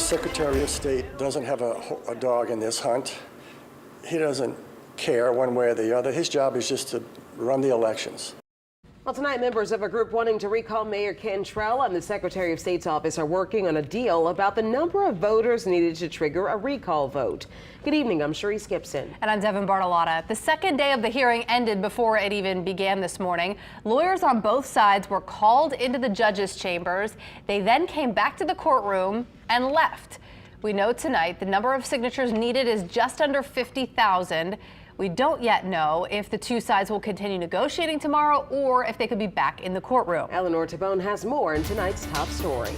Secretary of State doesn't have a dog in this hunt. He doesn't care one way or the other. His job is just to run the elections. Well, tonight, members of a group wanting to recall Mayor Cantrell and the Secretary of State's office are working on a deal about the number of voters needed to trigger a recall vote. Good evening, I'm Cherise Gibson. And I'm Devin Bartolotta. The second day of the hearing ended before it even began this morning. Lawyers on both sides were called into the judges' chambers. They then came back to the courtroom and left. We know tonight the number of signatures needed is just under 50,000. We don't yet know if the two sides will continue negotiating tomorrow or if they could be back in the courtroom. Eleanor Tabone has more in tonight's top story.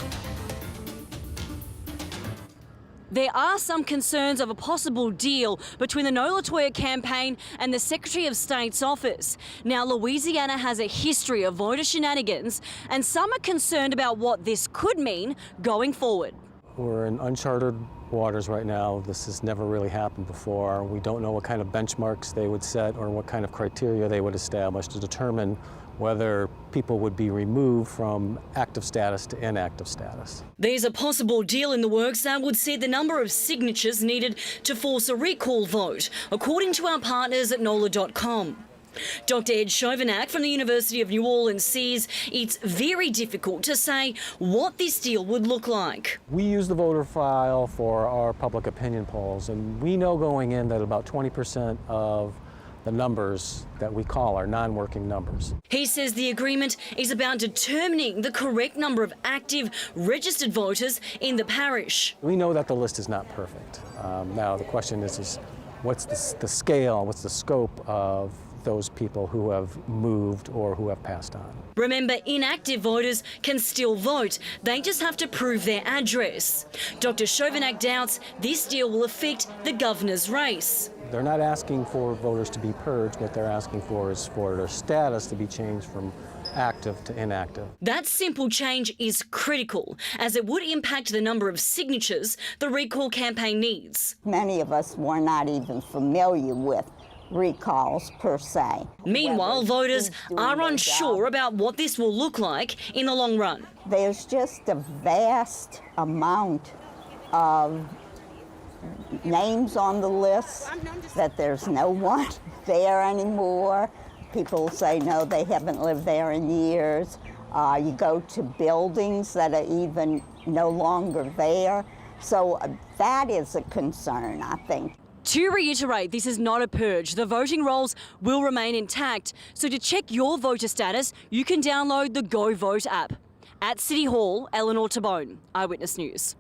There are some concerns of a possible deal between the No Latoya campaign and the Secretary of State's office. Now, Louisiana has a history of voter shenanigans, and some are concerned about what this could mean going forward. We're in uncharted waters right now. This has never really happened before. We don't know what kind of benchmarks they would set or what kind of criteria they would establish to determine whether people would be removed from active status to inactive status. There's a possible deal in the works that would see the number of signatures needed to force a recall vote, according to our partners at NOLA.com. Dr. Ed Chovanec from the University of New Orleans says it's very difficult to say what this deal would look like. We use the voter file for our public opinion polls, and we know going in that about 20% of the numbers that we call are non-working numbers. He says the agreement is about determining the correct number of active registered voters in the parish. We know that the list is not perfect. Now the question is what's the scale, what's the scope of those people who have moved or who have passed on. Remember, inactive voters can still vote. They just have to prove their address. Dr. Chovanec doubts this deal will affect the governor's race. They're not asking for voters to be purged. What they're asking for is for their status to be changed from active to inactive. That simple change is critical, as it would impact the number of signatures the recall campaign needs. Many of us were not even familiar with recalls per se. Meanwhile, voters are unsure about what this will look like in the long run. There's just a vast amount of names on the list that there's no one there anymore. People say no, they haven't lived there in years. You go to buildings that are even no longer there. So that is a concern, I think. To reiterate, this is not a purge. The voting rolls will remain intact. So to check your voter status, you can download the Go Vote app. At City Hall, Eleanor Tabone, Eyewitness News.